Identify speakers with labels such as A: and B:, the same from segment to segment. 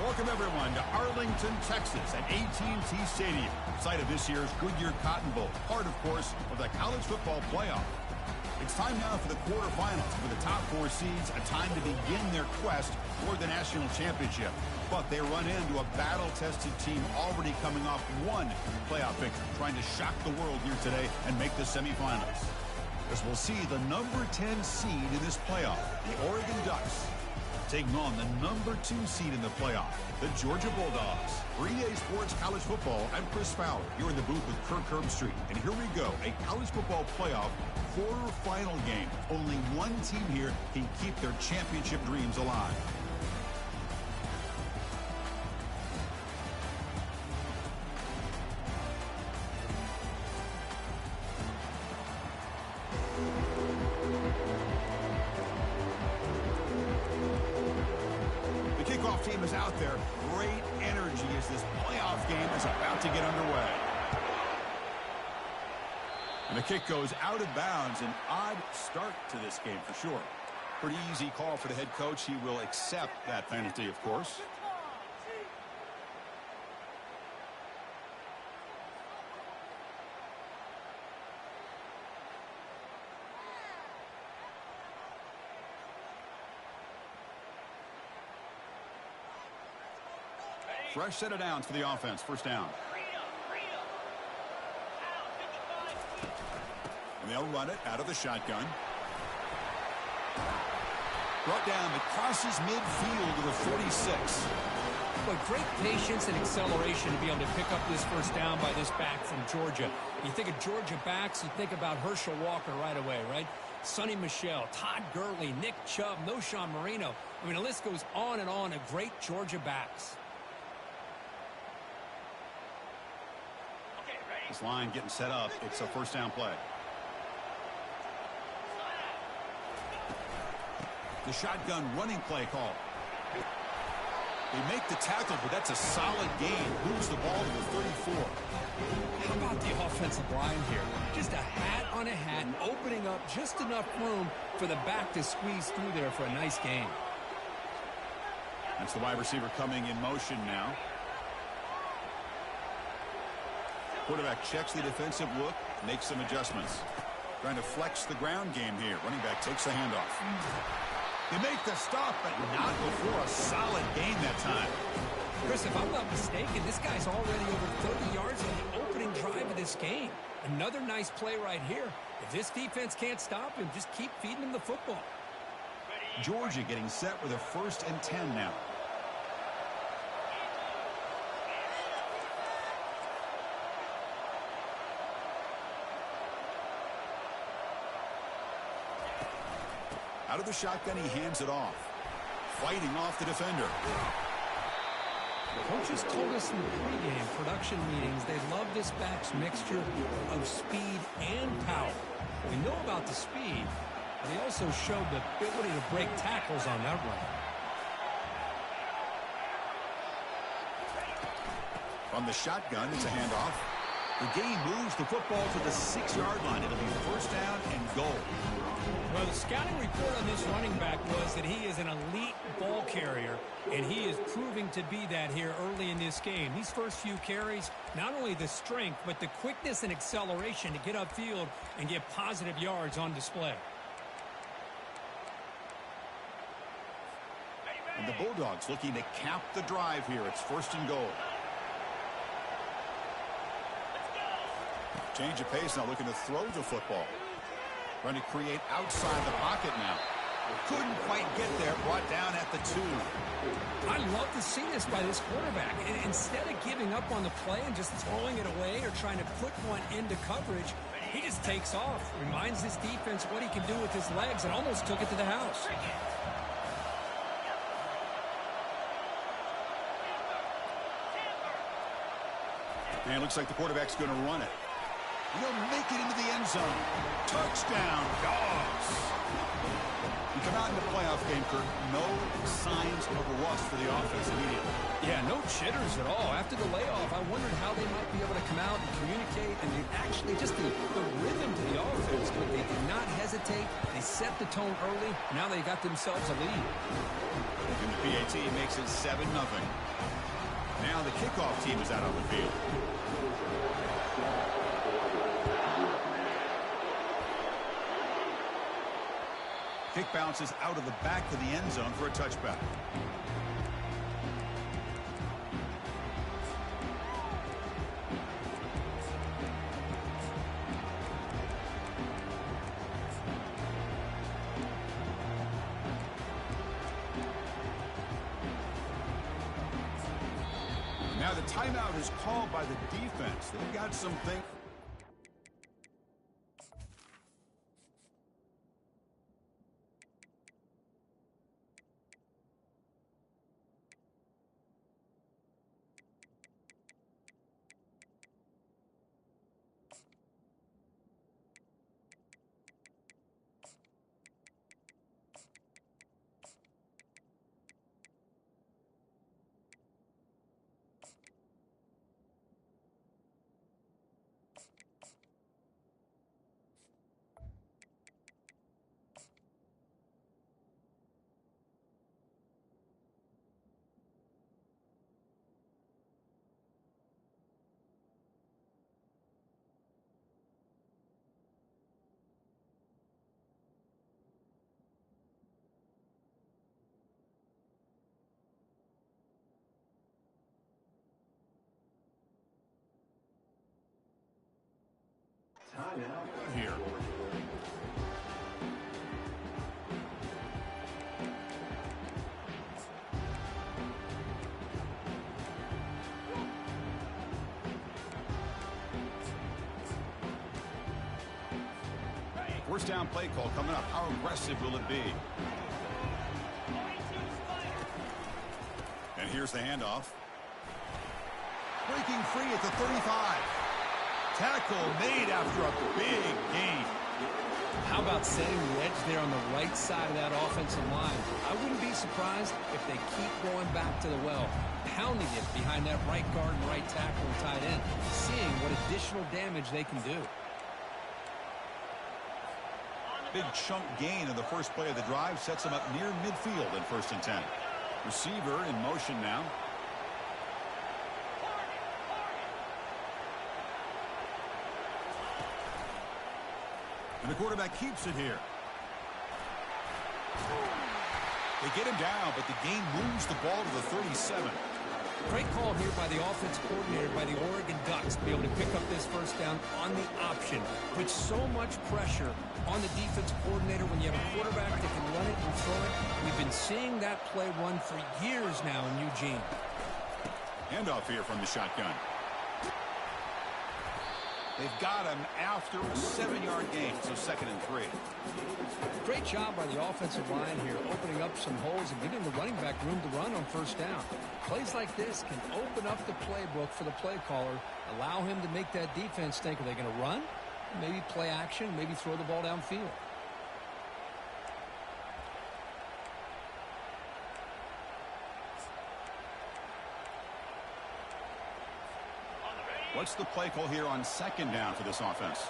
A: Welcome, everyone, to Arlington, Texas at AT&T Stadium, site of this year's Goodyear Cotton Bowl, part, of course, of the college football playoff. It's time now for the quarterfinals for the top four seeds, a time to begin their quest toward the national championship. But they run into a battle-tested team already coming off one playoff victory, trying to shock the world here today and make the semifinals. As we'll see the number 10 seed in this playoff, the Oregon Ducks, taking on the number 2 seed in the playoff, the Georgia Bulldogs. For EA Sports College Football, I'm Chris Fowler. You're in the booth with Kirk Herbstreit. And here we go, a college football playoff quarterfinal game. Only one team here can keep their championship dreams alive. Team is out there. Great energy as this playoff game is about to get underway. And the kick goes out of bounds. An odd start to this game for sure. Pretty easy call for the head coach. He will accept that penalty, of course. Fresh set of downs for the offense. First down. And they'll run it out of the shotgun. Brought down. It crosses midfield to the 46.
B: But great patience and acceleration to be able to pick up this first down by this back from Georgia. You think of Georgia backs, you think about Herschel Walker right away, right? Sonny Michel, Todd Gurley, Nick Chubb, Knowshon Moreno. I mean, the list goes on and on of great Georgia backs.
A: This line getting set up. It's a first down play. The shotgun running play call. They make the tackle, but that's a solid gain. Moves the ball to the 34.
B: How about the offensive line here? Just a hat on a hat, opening up just enough room for the back to squeeze through there for a nice gain.
A: That's the wide receiver coming in motion now. Quarterback checks the defensive look, makes some adjustments. Trying to flex the ground game here. Running back takes the handoff. They make the stop, but not before a solid gain that time.
B: Chris, if I'm not mistaken, this guy's already over 30 yards on the opening drive of this game. Another nice play right here. If this defense can't stop him, just keep feeding him the football.
A: Georgia getting set with a 1st and 10 now. Out of the shotgun, he hands it off. Fighting off the defender.
B: Coaches told us in the pregame production meetings they love this back's mixture of speed and power. We know about the speed, but he also showed the ability to break tackles on that run.
A: From the shotgun, it's a handoff. The game moves the football to the 6-yard line. It'll be first down and goal.
B: Well, the scouting report on this running back was that he is an elite ball carrier, and he is proving to be that here early in this game. These first few carries, not only the strength, but the quickness and acceleration to get upfield and get positive yards on display.
A: And the Bulldogs looking to cap the drive here. It's first and goal. Change of pace now, looking to throw the football. Trying to create outside the pocket now. Couldn't quite get there, brought down at the 2.
B: I love to see this by this quarterback. And instead of giving up on the play and just throwing it away or trying to put one into coverage, he just takes off. Reminds his defense what he can do with his legs and almost took it to the house.
A: And it looks like the quarterback's going to run it. He'll make it into the end zone. Touchdown, Dogs. We come out in the playoff game, Kirk. No signs of a rust for the offense immediately.
B: Yeah, no jitters at all. After the layoff, I wondered how they might be able to come out and communicate and actually just the rhythm to the offense. But they did not hesitate. They set the tone early. Now they got themselves a lead.
A: And the PAT makes it 7-0. Now the kickoff team is out on the field. Kick bounces out of the back of the end zone for a touchback. Now the timeout is called by the defense. They've got something. Here. First down play call coming up. How aggressive will it be? And here's the handoff. Breaking free at the 35. Tackle made after a big gain.
B: How about setting the edge there on the right side of that offensive line? I wouldn't be surprised if they keep going back to the well, pounding it behind that right guard and right tackle and tight end, seeing what additional damage they can do.
A: Big chunk gain in the first play of the drive sets them up near midfield in 1st and 10. Receiver in motion now. And the quarterback keeps it here. They get him down, but the game moves the ball to the 37.
B: Great call here by the offense coordinator by the Oregon Ducks to be able to pick up this first down on the option. Put so much pressure on the defense coordinator when you have a quarterback that can run it and throw it. We've been seeing that play run for years now in Eugene.
A: Handoff here from the shotgun. They've got him after a 7-yard gain, so 2nd and 3.
B: Great job by the offensive line here, opening up some holes and giving the running back room to run on first down. Plays like this can open up the playbook for the play caller, allow him to make that defense think, are they going to run? Maybe play action, maybe throw the ball downfield.
A: What's the play call here on 2nd down for this offense?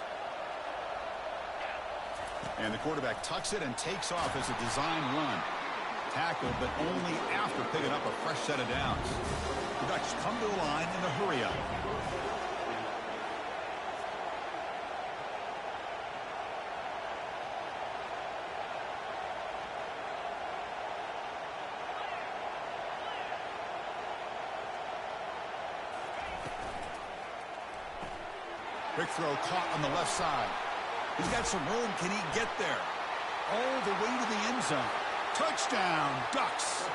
A: And the quarterback tucks it and takes off as a design run. Tackled, but only after picking up a fresh set of downs. The Ducks come to the line in a hurry-up. Quick throw caught on the left side. He's got some room. Can he get there? All the way to the end zone. Touchdown, Ducks.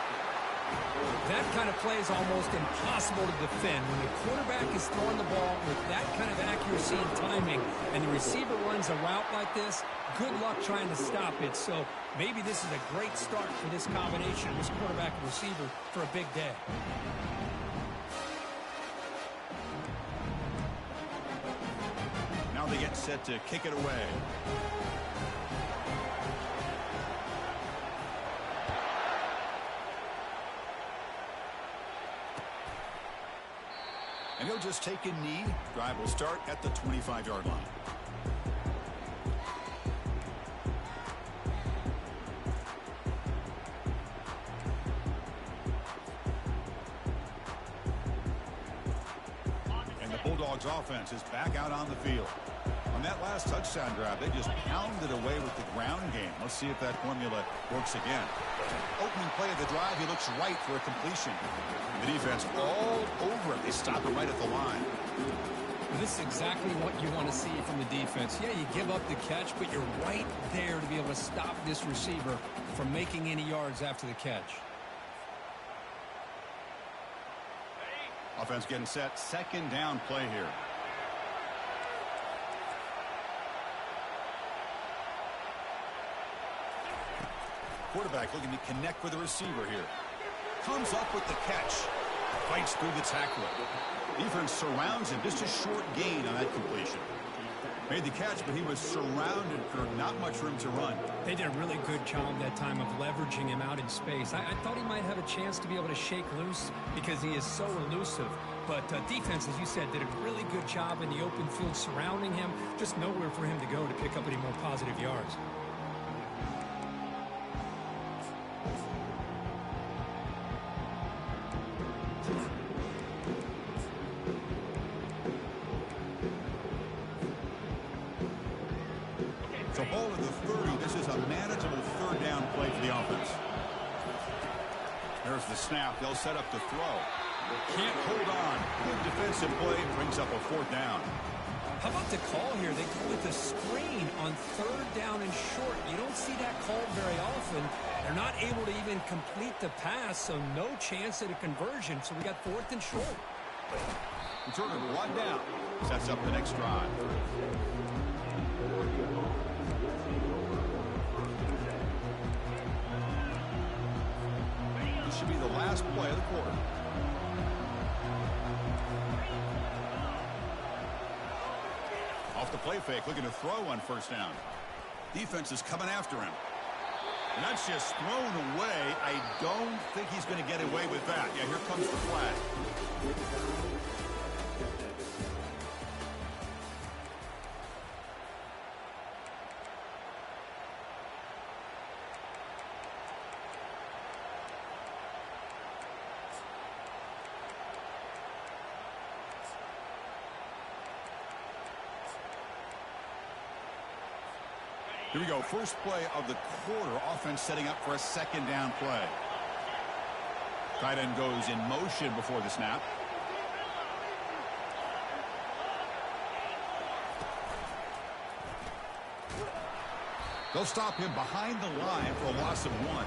B: That kind of play is almost impossible to defend. When the quarterback is throwing the ball with that kind of accuracy and timing, and the receiver runs a route like this, good luck trying to stop it. So maybe this is a great start for this combination, this quarterback and receiver, for a big day.
A: Now they get set to kick it away. And he'll just take a knee. Drive will start at the 25-yard line. Bulldogs offense is back out on the field. On that last touchdown drive, they just pounded away with the ground game. Let's see if that formula works again. Opening play of the drive, he looks right for a completion. The defense all over it. They stop it right at the line.
B: This is exactly what you want to see from the defense. Yeah, you give up the catch, but you're right there to be able to stop this receiver from making any yards after the catch.
A: Offense getting set. Second down play here. Quarterback looking to connect with the receiver here. Comes up with the catch. Fights through the tackler. Defense surrounds him. Just a short gain on that completion. Made the catch, but he was surrounded for not much room to run.
B: They did a really good job that time of leveraging him out in space. I thought he might have a chance to be able to shake loose because he is so elusive. But defense, as you said, did a really good job in the open field surrounding him. Just nowhere for him to go to pick up any more positive yards.
A: So ball at the 30. This is a manageable third down play for the offense. There's the snap. They'll set up the throw. Can't hold on. Good defensive play. Brings up a fourth down.
B: How about the call here? They call it the screen on third down and short. You don't see that called very often. They're not able to even complete the pass, so no chance at a conversion. So we got fourth and short.
A: Returner brought down. Sets up the next drive. This should be the last play of the quarter. Off the play fake, looking to throw on first down. Defense is coming after him. And that's just thrown away. I don't think he's going to get away with that. Yeah, here comes the flag. Here we go. First play of the quarter. Offense setting up for a second down play. Tight end goes in motion before the snap. They'll stop him behind the line for a loss of 1.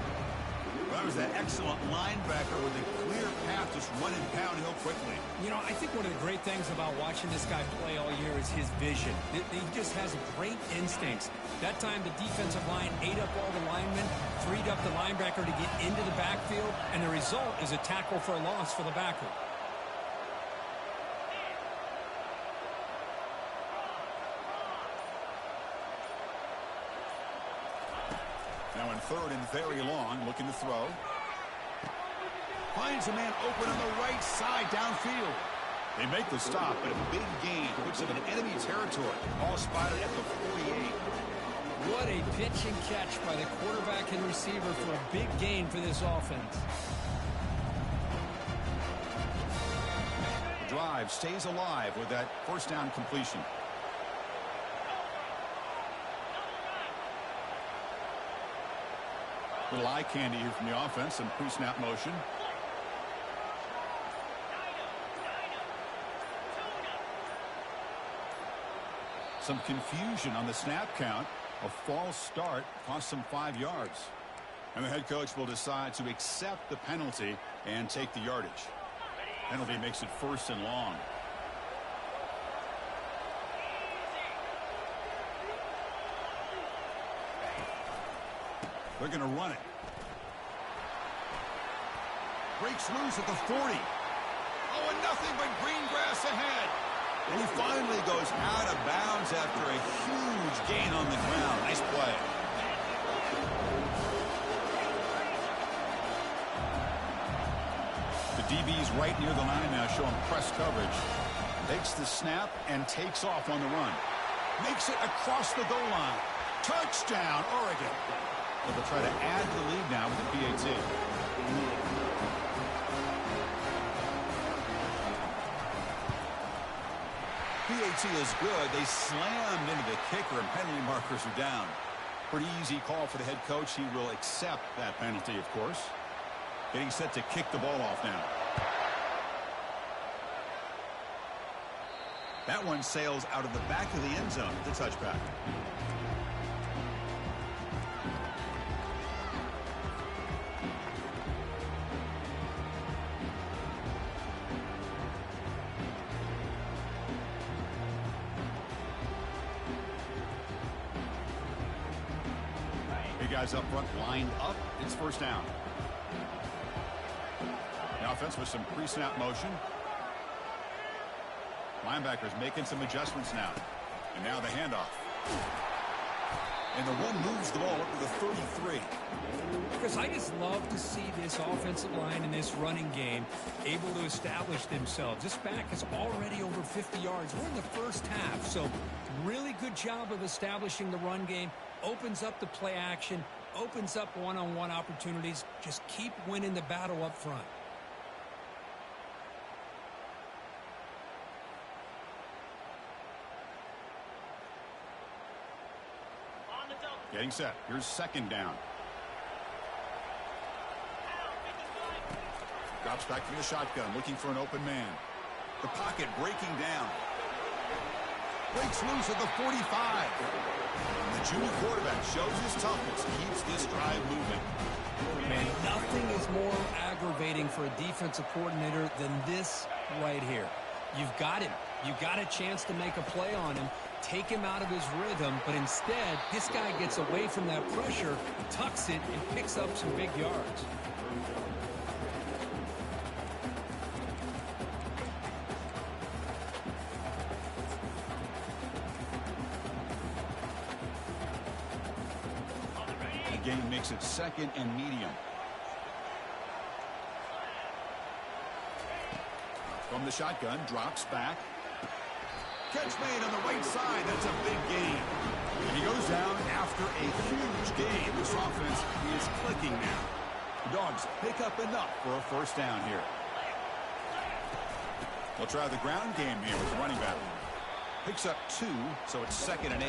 A: That was that excellent linebacker with a clear path just running downhill quickly.
B: You know, I think one of the great things about watching this guy play all year is his vision. He just has great instincts. That time the defensive line ate up all the linemen, freed up the linebacker to get into the backfield, and the result is a tackle for a loss for the backer.
A: Now in third and very long, looking to throw. Finds a man open on the right side downfield. They make the stop, but a big gain puts them in enemy territory. All spotted at the 48.
B: What a pitch and catch by the quarterback and receiver for a big gain for this offense.
A: Drive stays alive with that first down completion. Little eye candy here from the offense and pre-snap motion. Some confusion on the snap count. A false start cost them 5 yards. And the head coach will decide to accept the penalty and take the yardage. Penalty makes it first and long. They're going to run it. Breaks loose at the 40. Oh, and nothing but green grass ahead. And he finally goes out of bounds after a huge gain on the ground. Nice play. The DB's right near the line now, showing press coverage. Takes the snap and takes off on the run. Makes it across the goal line. Touchdown, Oregon. They'll try to add to the lead now with the PAT. PAT is good. They slammed into the kicker, and penalty markers are down. Pretty easy call for the head coach. He will accept that penalty, of course. Getting set to kick the ball off now. That one sails out of the back of the end zone, the touchback. Guys up front lined up. It's first down. The offense with some pre-snap motion. Linebackers making some adjustments now. And now the handoff. And the one moves the ball up to the 33.
B: Chris, I just love to see this offensive line and this running game able to establish themselves. This back is already over 50 yards. We're in the first half, so really good job of establishing the run game. Opens up the play action, opens up one-on-one opportunities. Just keep winning the battle up front.
A: Getting set. Here's second down. Drops back from the shotgun, looking for an open man. The pocket breaking down. Breaks loose at the 45. The junior quarterback shows his toughness, keeps this drive moving.
B: Man, nothing is more aggravating for a defensive coordinator than this right here. You've got him. You got a chance to make a play on him, take him out of his rhythm, but instead, this guy gets away from that pressure, tucks it, and picks up some big yards.
A: The game makes it second and medium. From the shotgun, drops back. Catch made on the right side. That's a big gain. And he goes down after a huge gain. This offense is clicking now. The Dogs pick up enough for a first down here. They'll try the ground game here with the running back. Picks up 2, so it's second and 8.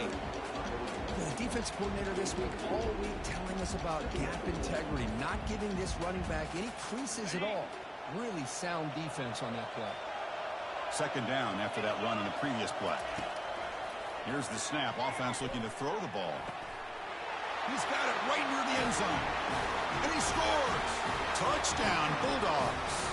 B: The defensive coordinator this week, all week telling us about gap integrity, not giving this running back any creases at all. Really sound defense on that play.
A: Second down after that run in the previous play. Here's the snap. Offense looking to throw the ball. He's got it right near the end zone. And he scores. Touchdown, Bulldogs.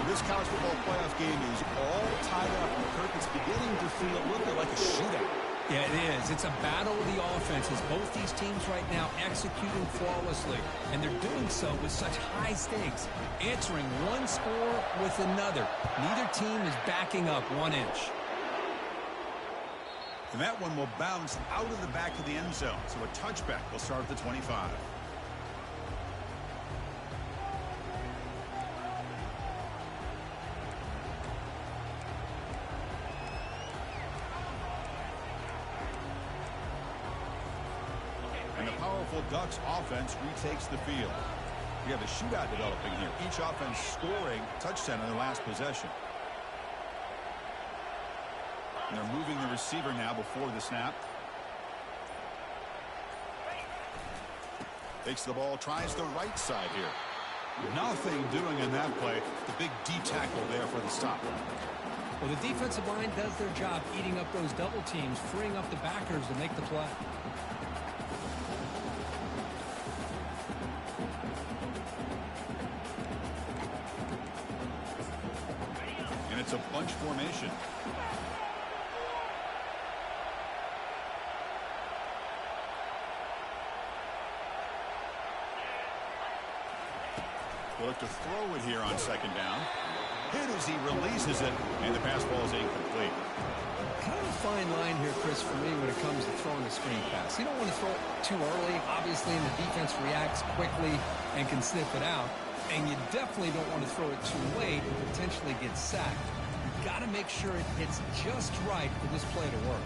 A: This college football playoff game is all tied up. And Kirk, it's beginning to feel a little bit like a shootout.
B: Yeah, it is. It's a battle of the offenses. Both these teams right now executing flawlessly, and they're doing so with such high stakes, answering one score with another. Neither team is backing up 1 inch.
A: And that one will bounce out of the back of the end zone, so a touchback will start at the 25. And the powerful Ducks offense retakes the field. We have a shootout developing here. Each offense scoring a touchdown in their last possession. And they're moving the receiver now before the snap. Takes the ball, tries the right side here. Nothing doing in that play. The big D tackle there for the stop.
B: Well, the defensive line does their job eating up those double teams, freeing up the backers to make the play.
A: And it's a bunch formation. We'll look to throw it here on second down. Hit as he releases it, and the pass ball is incomplete.
B: Kind of a fine line here, Chris, for me when it comes to throwing a screen pass. You don't want to throw it too early, obviously, and the defense reacts quickly and can sniff it out. And you definitely don't want to throw it too late and potentially get sacked. You've got to make sure it hits just right for this play to work.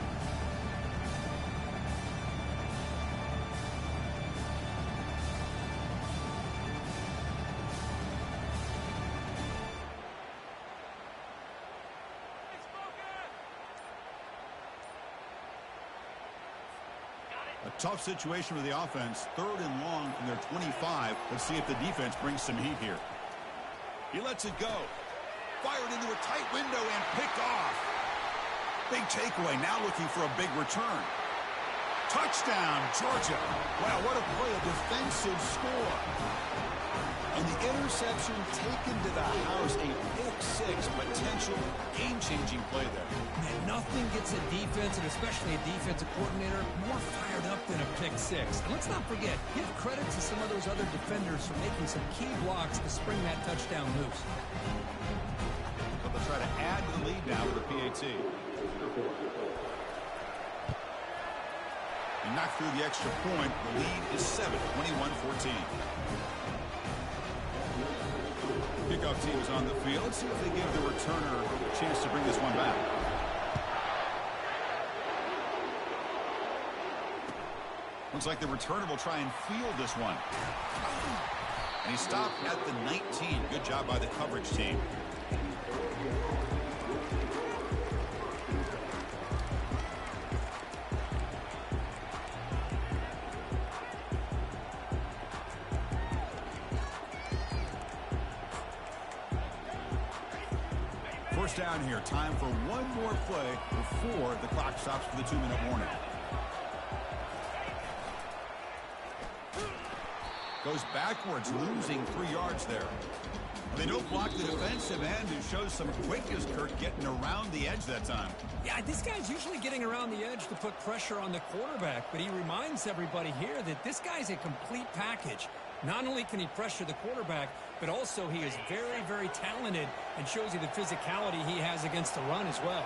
A: Tough situation for the offense. 3rd and long from their 25. Let's see if the defense brings some heat here. He lets it go. Fired into a tight window and picked off. Big takeaway. Now looking for a big return. Touchdown, Georgia. Wow, what a play. A defensive score. And the interception taken to the house. A pick-6 potential game-changing play there.
B: Man, nothing gets a defense, and especially a defensive coordinator, more fired up than a pick-6. And let's not forget, give credit to some of those other defenders for making some key blocks to spring that touchdown loose.
A: So they'll try to add to the lead now with a PAT. And knock through the extra point. The lead is 7, 21-14. Kickoff team is on the field. Let's see if they give the returner a chance to bring this one back. Looks like the returner will try and field this one. And he stopped at the 19. Good job by the coverage team. First down here. Time for one more play before the clock stops for the 2-minute warning. Goes backwards, losing 3 yards there. They don't block the defensive end, who shows some quickness, Kurt, getting around the edge that time.
B: Yeah, this guy's usually getting around the edge to put pressure on the quarterback, but he reminds everybody here that this guy's a complete package. Not only can he pressure the quarterback, but also he is very, very talented and shows you the physicality he has against the run as well.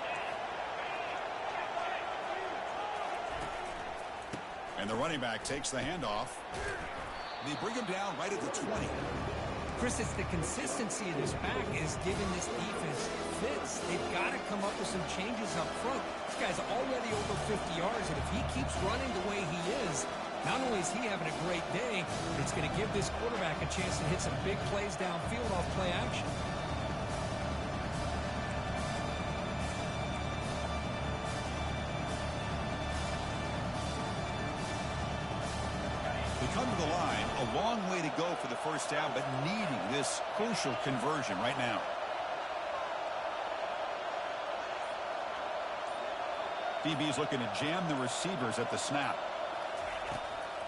A: And the running back takes the handoff. They bring him down right at the 20.
B: Chris, it's the consistency of this back is giving this defense fits. They've got to come up with some changes up front. This guy's already over 50 yards, and if he keeps running the way he is, not only is he having a great day, but it's going to give this quarterback a chance to hit some big plays downfield off play action.
A: They come to the line, a long way to go for the first down, but needing this crucial conversion right now. DB's looking to jam the receivers at the snap.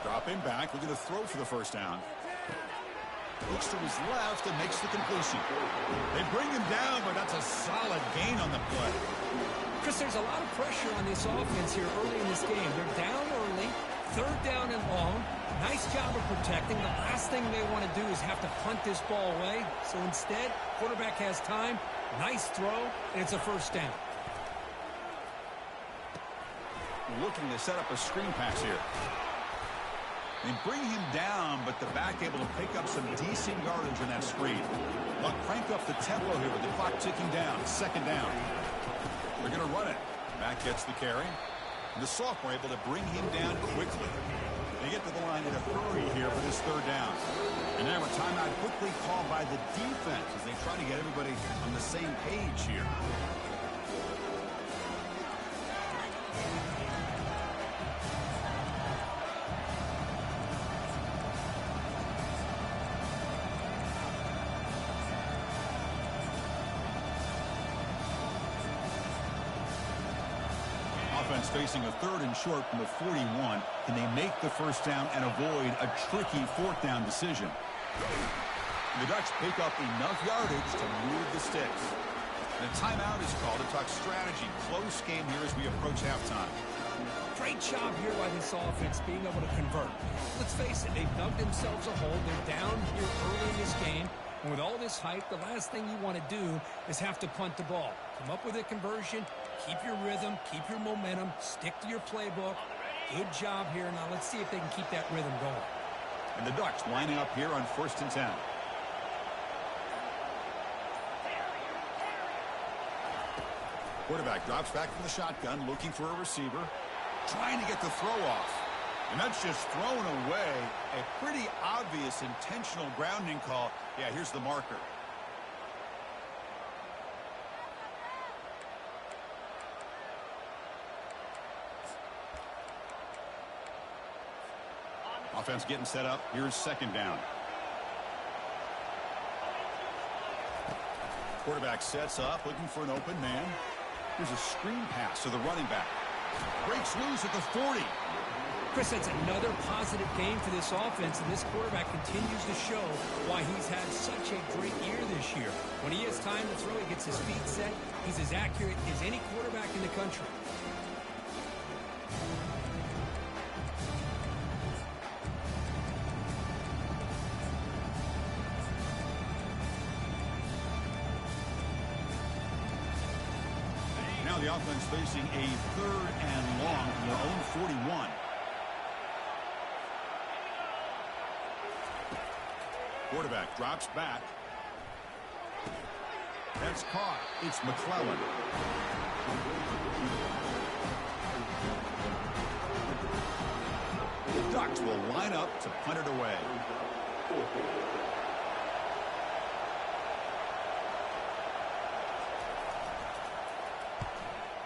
A: Dropping back, looking to throw for the first down. Looks to his left and makes the completion. They bring him down, but that's a solid gain on the play.
B: Chris, there's a lot of pressure on this offense here early in this game. They're down early, 3rd down and long. Nice job of protecting. The last thing they want to do is have to punt this ball away. So instead, quarterback has time. Nice throw, and it's a first down.
A: Looking to set up a screen pass here. They bring him down, but the back able to pick up some decent yardage on that screen. They'll crank up the tempo here with the clock ticking down. 2nd down. They're going to run it. Back gets the carry. And the sophomore able to bring him down quickly. They get to the line in a hurry here for this 3rd down. And now a timeout quickly called by the defense as they try to get everybody on the same page here. Offense facing a 3rd and short from the 41. Can they make the first down and avoid a tricky 4th down decision? The Ducks pick up enough yardage to move the sticks. And a timeout is called to talk strategy. Close game here as we approach halftime.
B: Great job here by this offense being able to convert. Let's face it, they've dug themselves a hole. They're down here early in this game. And with all this hype, the last thing you want to do is have to punt the ball. Come up with a conversion, keep your rhythm, keep your momentum, stick to your playbook. Good job here. Now let's see if they can keep that rhythm going.
A: And the Ducks lining up here on 1st and 10. Quarterback drops back from the shotgun, looking for a receiver, trying to get the throw off. And that's just thrown away. A pretty obvious intentional grounding call. Yeah, here's the marker. Offense getting set up. Here's second down. Quarterback sets up, looking for an open man. Here's a screen pass to the running back. Breaks loose at the 40.
B: Chris, that's another positive game for this offense, and this quarterback continues to show why he's had such a great year this year. When he has time to throw, he gets his feet set. He's as accurate as any quarterback in the country.
A: Now the offense facing a 3rd and long from their own 41. Quarterback drops back. That's caught. It's McClellan. The Ducks will line up to punt it away.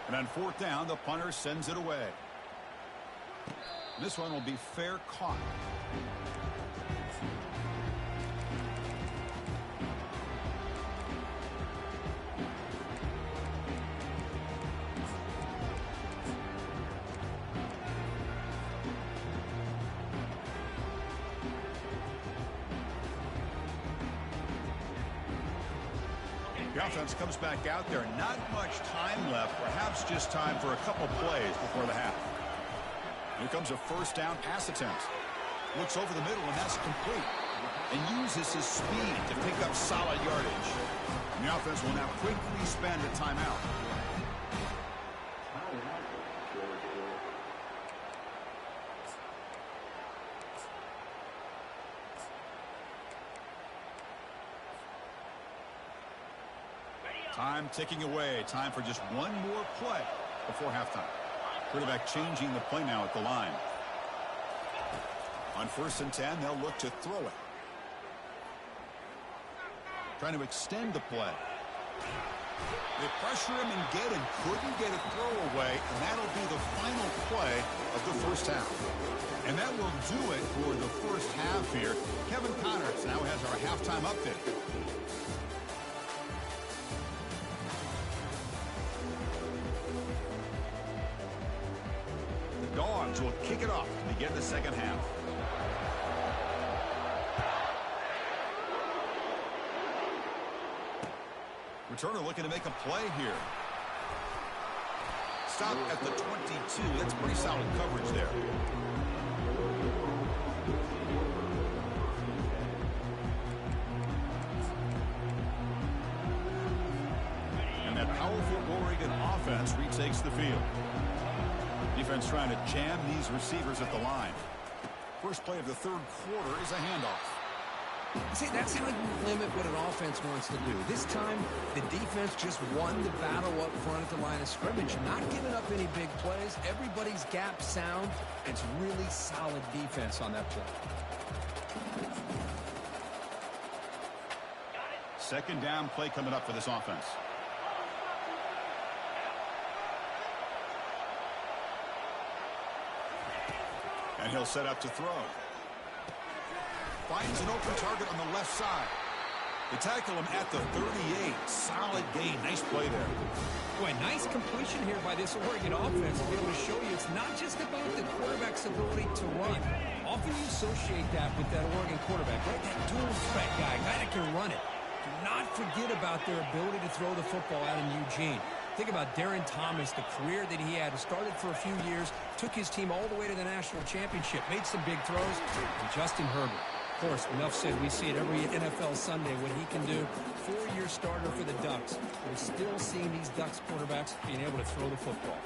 A: And on 4th down, the punter sends it away. This one will be fair caught. The offense comes back out there. Not much time left. Perhaps just time for a couple plays before the half. Here comes a 1st down pass attempt. Looks over the middle, and that's complete. And uses his speed to pick up solid yardage. And the offense will now quickly spend a timeout. Time ticking away. Time for just one more play before halftime. Quarterback changing the play now at the line. On 1st and 10, they'll look to throw it. Trying to extend the play. They pressure him and couldn't get a throw away, and that'll be the final play of the 1st half. And that will do it for the 1st half here. Kevin Connors now has our halftime update. Dogs will kick it off to begin the 2nd half. Returner looking to make a play here. Stop at the 22. That's pretty solid coverage there. And that powerful Oregon offense retakes the field. Defense trying to jam these receivers at the line. First play of the 3rd quarter is a handoff.
B: See, that's how you limit what an offense wants to do. This time, the defense just won the battle up front at the line of scrimmage, not giving up any big plays. Everybody's gap sound. It's really solid defense on that play.
A: 2nd down play coming up for this offense. And he'll set up to throw. Finds an open target on the left side. They tackle him at the 38. Solid gain. Nice play there.
B: Boy, nice completion here by this Oregon offense to be able to show you it's not just about the quarterback's ability to run. Often you associate that with that Oregon quarterback, right? That dual threat guy that can run it. Do not forget about their ability to throw the football out in Eugene. Think about Darren Thomas, the career that he had. Started for a few years, took his team all the way to the national championship, made some big throws. And Justin Herbert. Of course, enough said, we see it every NFL Sunday what he can do. 4-year starter for the Ducks. We're still seeing these Ducks quarterbacks being able to throw the football.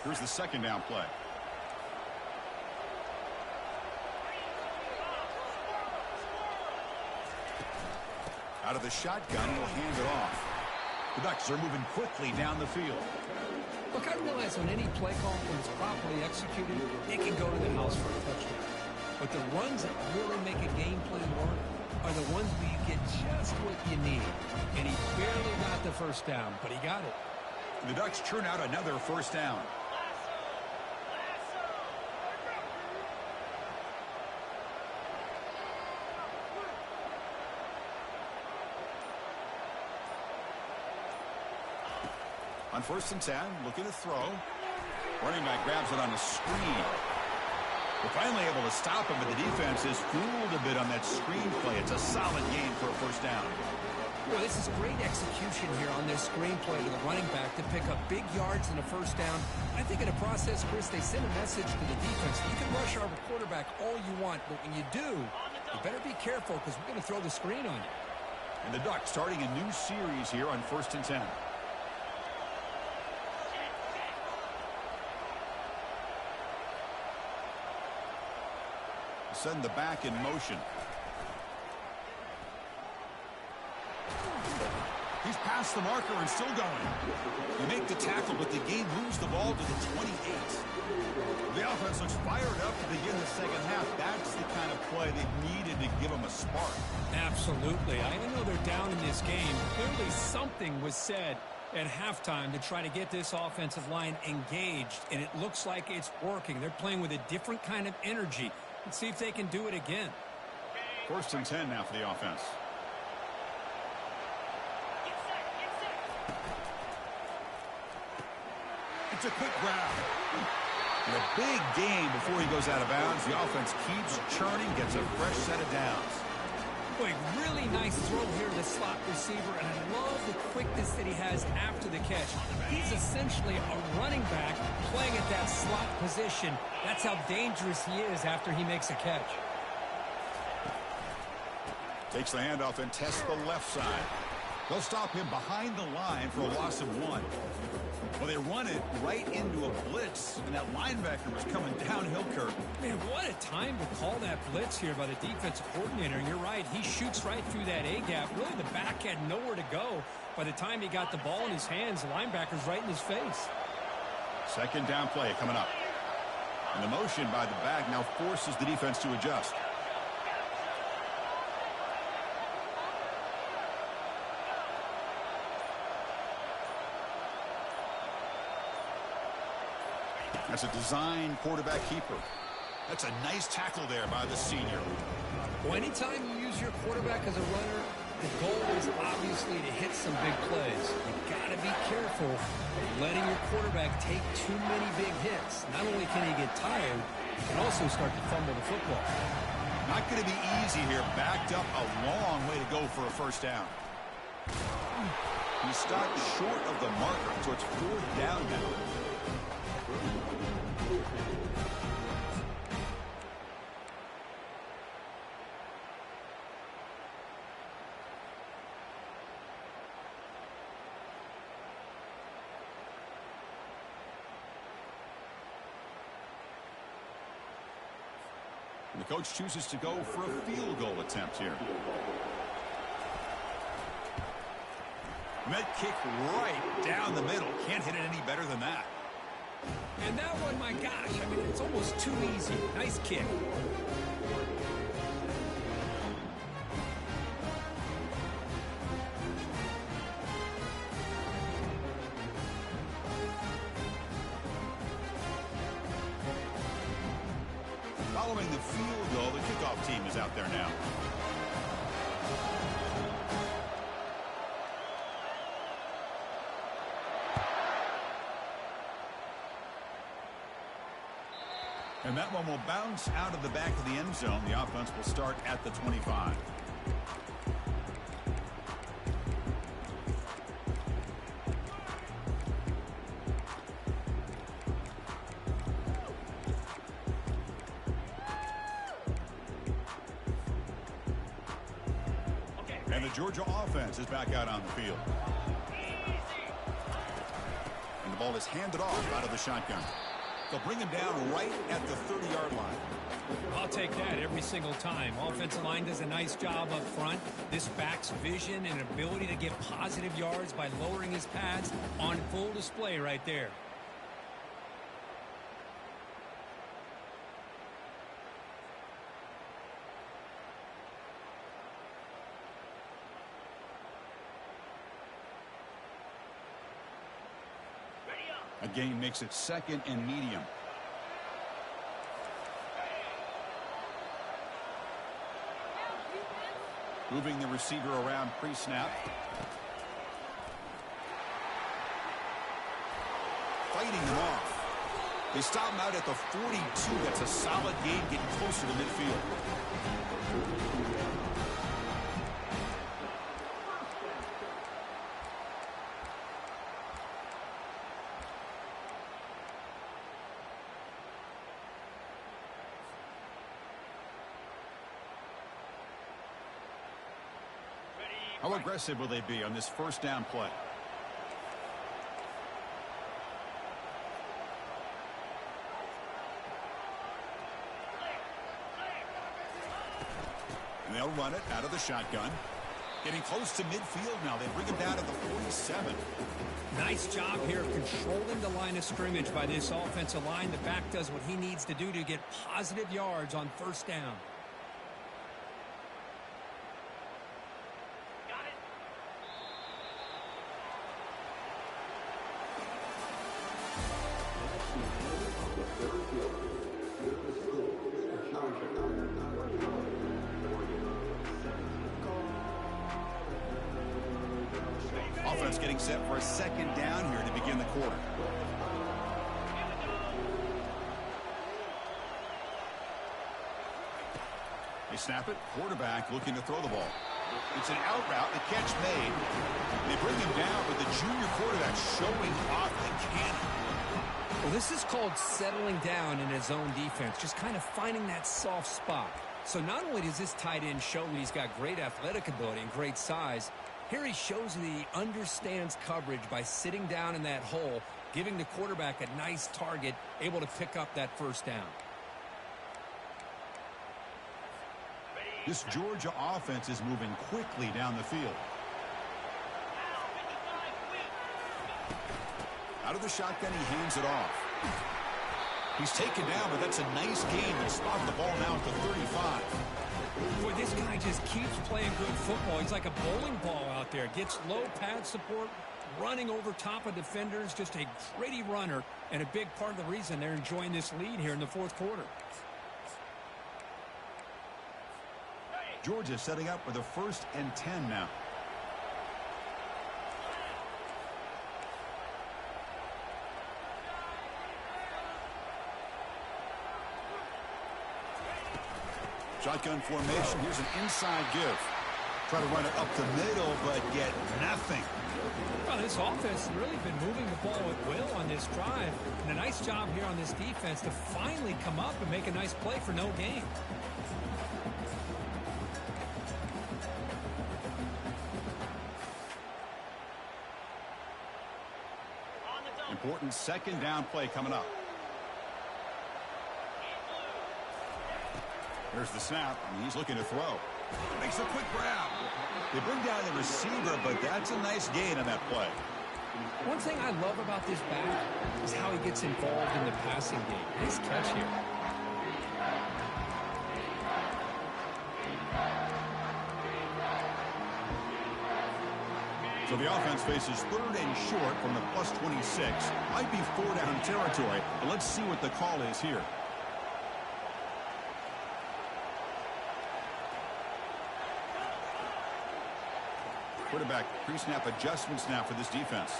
A: Here's the 2nd down play. Out of the shotgun, he'll hand it off. The Ducks are moving quickly down the field.
B: Look, I realize on any play call, when it's properly executed, it can go to the house for a touchdown. But the runs that really make a game play work are the ones where you get just what you need. And he barely got the first down, but he got it.
A: The Ducks churn out another first down. On 1st and 10, looking to throw. Running back grabs it on a screen. We're finally able to stop him, but the defense is fooled a bit on that screen play. It's a solid gain for a first down.
B: Well, this is great execution here on this screen play to the running back to pick up big yards and a first down. I think in the process, Chris, they send a message to the defense. You can rush our quarterback all you want, but when you do, you better be careful because we're going to throw the screen on you.
A: And the Ducks starting a new series here on 1st and 10. Send the back in motion. He's past the marker and still going. You make the tackle, but the game moves the ball to the 28. The offense looks fired up to begin the second half. That's the kind of play they needed to give them a spark.
B: Absolutely. I know they're down in this game. Clearly something was said at halftime to try to get this offensive line engaged, and it looks like it's working. They're playing with a different kind of energy. Let's see if they can do it again.
A: 1st and 10 now for the offense. It's a quick grab. And a big gain before he goes out of bounds. The offense keeps churning, gets a fresh set of downs.
B: Boy, really nice throw here to the slot receiver, and I love the quickness that he has after the catch. He's essentially a running back playing at that slot position. That's how dangerous he is after he makes a catch.
A: Takes the handoff and tests the left side. They'll stop him behind the line for a loss of 1. Well, they run it right into a blitz, and that linebacker was coming downhill, Kurt.
B: Man, what a time to call that blitz here by the defensive coordinator. And you're right, he shoots right through that A-gap. Really, the back had nowhere to go. By the time he got the ball in his hands, the linebacker's right in his face.
A: Second down play coming up. And the motion by the back now forces the defense to adjust. That's a design quarterback keeper. That's a nice tackle there by the senior.
B: Well, anytime you use your quarterback as a runner, the goal is obviously to hit some big plays. You've got to be careful of letting your quarterback take too many big hits. Not only can he get tired, he can also start to fumble the football.
A: Not going to be easy here. Backed up a long way to go for a first down. He stopped short of the marker, so it's 4th down now. The coach chooses to go for a field goal attempt here. Med kick right down the middle. Can't hit it any better than that.
B: And that one, my gosh, I mean, it's almost too easy. Nice kick.
A: Following the field goal, the kickoff team is out there now. And that one will bounce out of the back of the end zone. The offense will start at the 25. And the Georgia offense is back out on the field. And the ball is handed off out of the shotgun. They'll bring him down right at the 30-yard line.
B: I'll take that every single time. Offensive line does a nice job up front. This back's vision and ability to get positive yards by lowering his pads on full display right there.
A: A gain makes it 2nd and medium. Moving the receiver around pre-snap. Fighting him off. They stop him out at the 42. That's a solid gain, getting closer to midfield. How aggressive will they be on this first down play? And they'll run it out of the shotgun. Getting close to midfield now. They bring him down to the 47.
B: Nice job here of controlling the line of scrimmage by this offensive line. The back does what he needs to do to get positive yards on first down.
A: Offense getting set for a 2nd down here to begin the quarter. They snap it. Quarterback looking to throw the ball. It's an out route. The catch made. They bring him down, but the junior quarterback showing off the cannon.
B: Well, this is called settling down in his own defense, just kind of finding that soft spot. So not only does this tight end show that he's got great athletic ability and great size, here he shows that he understands coverage by sitting down in that hole, giving the quarterback a nice target, able to pick up that first down.
A: This Georgia offense is moving quickly down the field. Out of the shotgun, he hands it off. He's taken down, but that's a nice gain. They spot the ball now at the 35.
B: Boy, this guy just keeps playing good football. He's like a bowling ball out there. Gets low pad support, running over top of defenders. Just a gritty runner, and a big part of the reason they're enjoying this lead here in the 4th quarter.
A: Georgia setting up with a 1st and 10 now. Shotgun formation. Here's an inside give. Try to run it up the middle, but get nothing.
B: Well, this offense has really been moving the ball with will on this drive. And a nice job here on this defense to finally come up and make a nice play for no gain.
A: Important 2nd down play coming up. Here's the snap, and he's looking to throw. Makes a quick grab. They bring down the receiver, but that's a nice gain on that play.
B: One thing I love about this back is how he gets involved in the passing game. Nice catch here.
A: So the offense faces 3rd and short from the +26. Might be 4-down territory, but let's see what the call is here. Quarterback pre-snap adjustments now for this defense.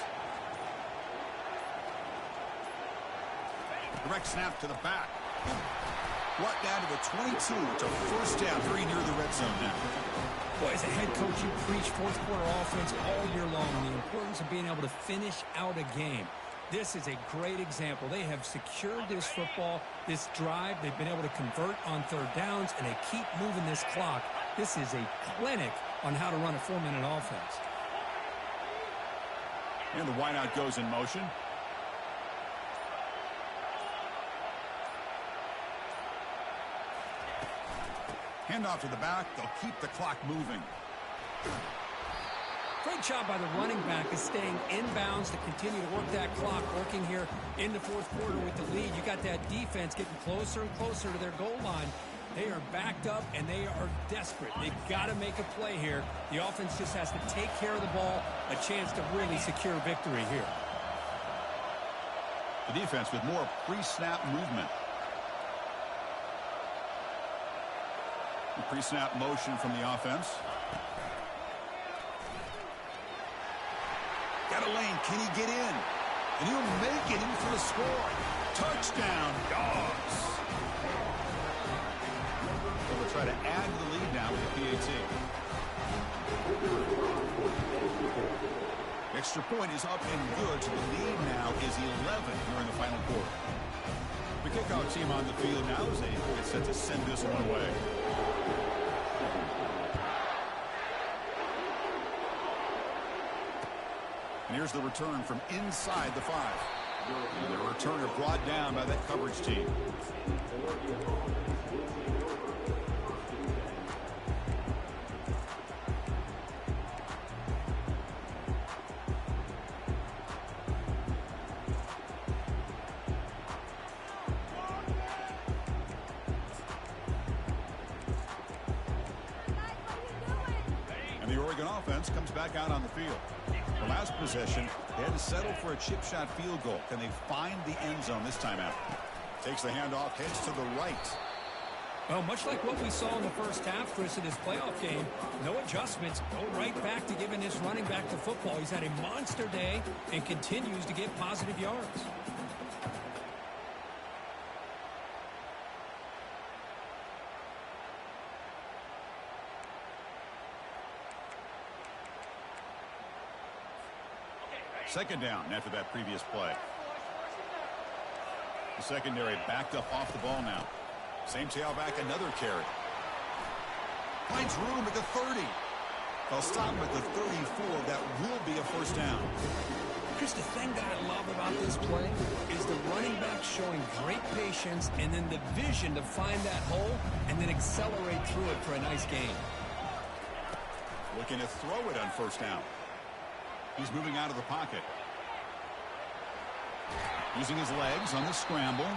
A: Direct snap to the back. Brought down to the 22. It's a 1st down, very near the red zone now.
B: Boy, as a head coach, you preach 4th quarter offense all year long, and the importance of being able to finish out a game. This is a great example. They have secured this football, this drive. They've been able to convert on 3rd downs, and they keep moving this clock. This is a clinic on how to run a 4-minute offense.
A: And the wideout goes in motion. Handoff to the back. They'll keep the clock moving.
B: Great job by the running back is staying inbounds to continue to work that clock, working here in the 4th quarter with the lead. You got that defense getting closer and closer to their goal line. They are backed up, and they are desperate. They've got to make a play here. The offense just has to take care of the ball, a chance to really secure victory here.
A: The defense with more pre-snap movement. The pre-snap motion from the offense. Got a lane. Can he get in? And he'll make it in for the score. Touchdown, Dogs. They'll try to add to the lead now with the PAT. Extra point is up and good, so the lead now is 11 here in the final quarter. The kickoff team on the field now is set to send this one away. And here's the return from inside the 5. And the returner brought down by that coverage team. And the Oregon offense comes back out on the field. The last possession, they had to settle for a chip shot field goal. Can they find the end zone this time out? Takes the handoff, heads to the right.
B: Well, much like what we saw in the first half, Chris, in his playoff game, no adjustments. Go right back to giving his running back the football. He's had a monster day and continues to get positive yards.
A: Second down after that previous play. The secondary backed up off the ball now. Same tailback, another carry. Finds room at the 30. They'll stop him at the 34. That will be a first down.
B: Chris, the thing that I love about this play is the running back showing great patience and then the vision to find that hole and then accelerate through it for a nice gain.
A: Looking to throw it on first down. He's moving out of the pocket. Using his legs on the scramble.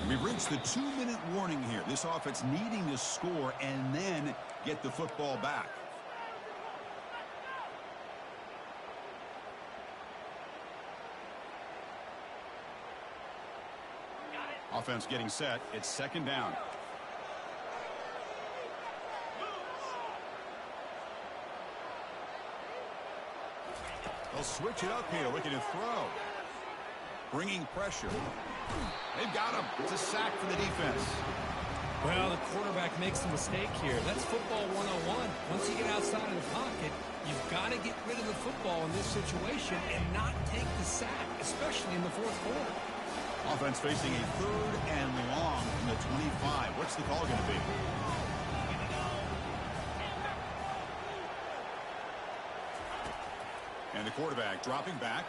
A: We've reached the 2-minute warning here. This offense needing to score and then get the football back. Offense getting set. It's second down. They'll switch it up here, looking to throw. Bringing pressure. They've got him. It's a sack for the defense.
B: Well, the quarterback makes a mistake here. That's football 101. Once you get outside of the pocket, you've got to get rid of the football in this situation and not take the sack, especially in the fourth quarter.
A: Offense facing a 3rd and long from the 25. What's the call going to be? And the quarterback dropping back.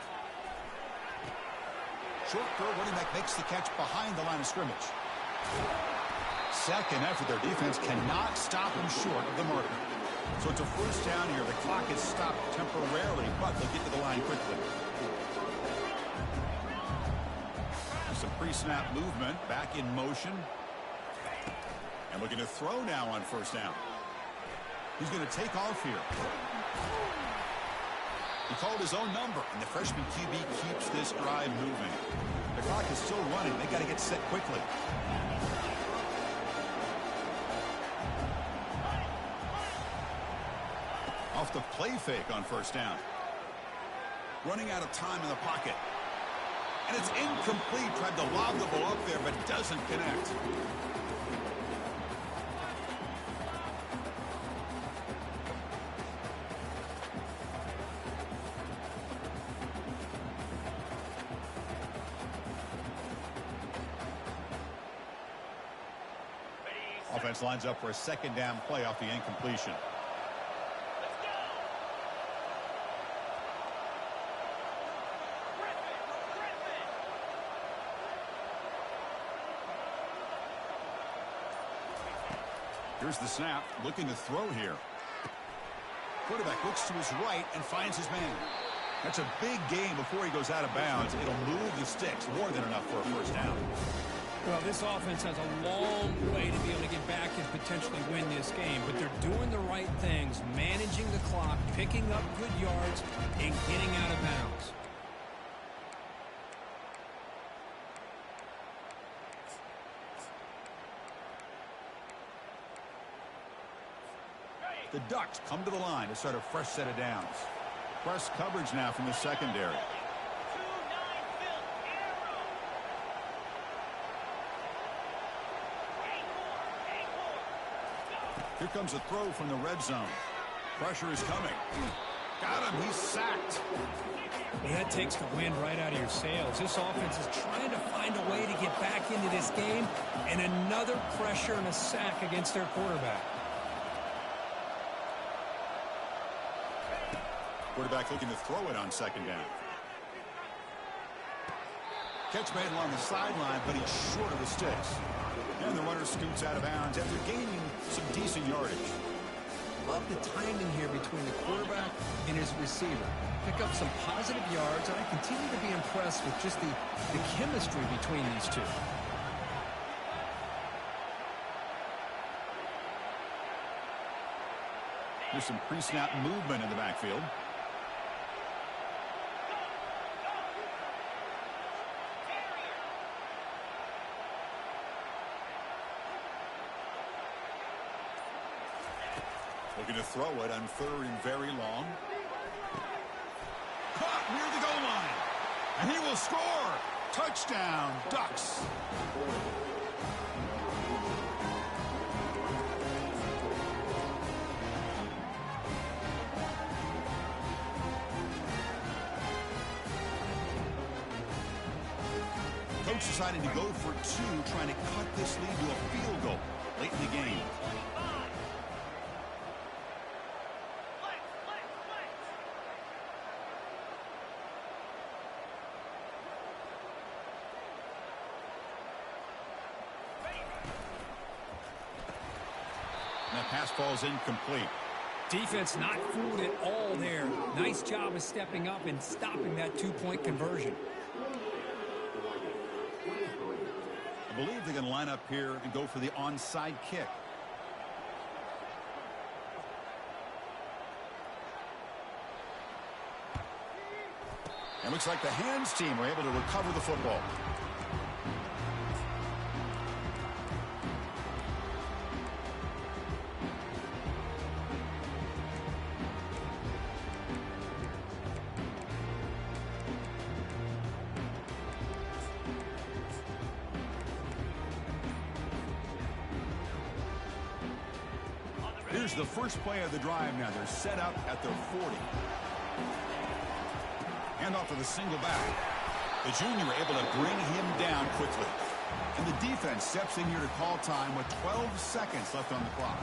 A: Short throw, running back makes the catch behind the line of scrimmage. Second effort, their defense cannot stop him short of the marker. So it's a first down here. The clock is stopped temporarily, but they'll get to the line quickly. Some pre-snap movement, back in motion. And looking to throw now on first down. He's going to take off here. He called his own number, and the freshman QB keeps this drive moving. The clock is still running. They got to get set quickly. Off the play fake on first down. Running out of time in the pocket. And it's incomplete. Tried to lob the ball up there, but doesn't connect. Offense lines up for a second down play off the incompletion. Here's the snap, looking to throw here. Quarterback looks to his right and finds his man. That's a big gain before he goes out of bounds. It'll move the sticks, more than enough for a first down.
B: Well, this offense has a long way to be able to get back potentially win this game, but they're doing the right things, managing the clock, picking up good yards, and getting out of bounds.
A: The Ducks come to the line to start a fresh set of downs. Press coverage now from the secondary. Here comes a throw from the red zone. Pressure is coming. Got him. He's sacked.
B: Yeah, that takes the wind right out of your sails. This offense is trying to find a way to get back into this game, and another pressure and a sack against their quarterback.
A: Quarterback looking to throw it on second down. Catch made along the sideline, but he's short of the sticks. And the runner scoots out of bounds after gaining some decent yardage.
B: Love the timing here between the quarterback and his receiver. Pick up some positive yards, and I continue to be impressed with just the chemistry between these two.
A: There's some pre-snap movement in the backfield. Looking to throw it on third and very long. Caught near the goal line. And he will score. Touchdown, Ducks. Coach deciding to go for two, trying to cut this lead to a field goal late in the game. Pass falls incomplete.
B: Defense not fooled at all there. Nice job of stepping up and stopping that two-point conversion.
A: I believe they're going to line up here and go for the onside kick. And looks like the hands team were able to recover the football. Here's the first play of the drive now. They're set up at their 40. Hand off to the single back. The junior able to bring him down quickly. And the defense steps in here to call time with 12 seconds left on the clock.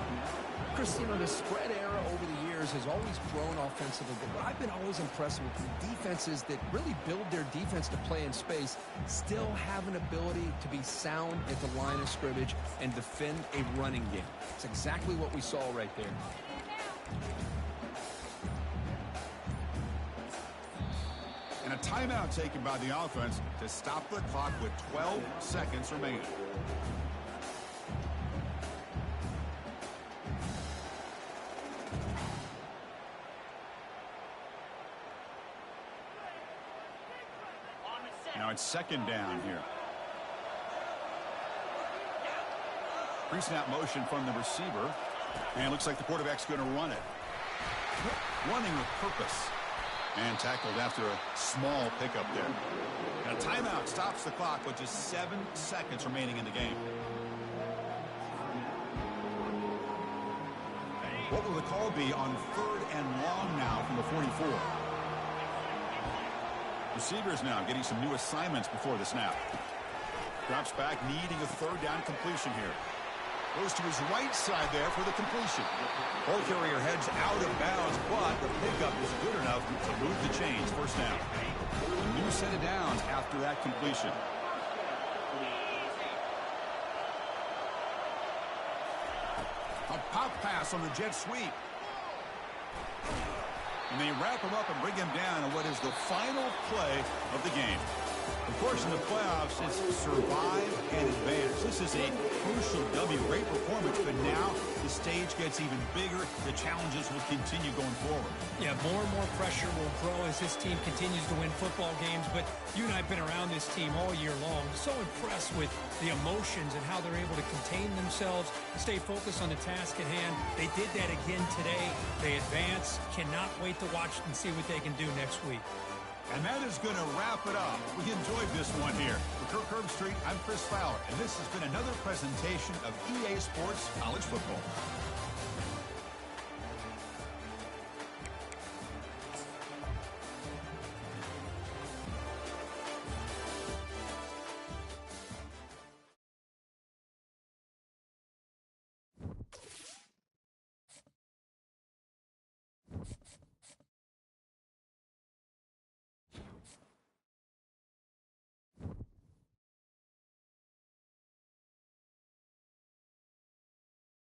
B: Chris, you know, the spread era over the years has always grown offensively, but what I've been always impressed with the defenses that really build their defense to play in space still have an ability to be sound at the line of scrimmage and defend a running game. It's exactly what we saw right there.
A: And a timeout taken by the offense to stop the clock with 12 seconds remaining. Now it's second down here. Pre-snap motion from the receiver. And it looks like the quarterback's going to run it. Running with purpose. And tackled after a small pickup there. And a timeout stops the clock with just 7 seconds remaining in the game. What will the call be on third and long now from the 44? Receivers now getting some new assignments before the snap. Drops back, needing a third down completion here. Goes to his right side there for the completion. Ball carrier heads out of bounds, but the pickup is good enough to move the chains. First down. A new set of downs after that completion. A pop pass on the jet sweep. And they wrap him up and bring him down on what is the final play of the game. Of course, in the playoffs, it's survive and advance. This is a crucial W. Great performance, but now gets even bigger, the challenges will continue going forward.
B: Yeah, more and more pressure will grow as this team continues to win football games, but you and I have been around this team all year long. So impressed with the emotions and how they're able to contain themselves, stay focused on the task at hand. They did that again today. They advance. Cannot wait to watch and see what they can do next week.
A: And that is going to wrap it up. We enjoyed this one here. For Kirk Herbstreit, I'm Chris Fowler, and this has been another presentation of EA Sports College Football.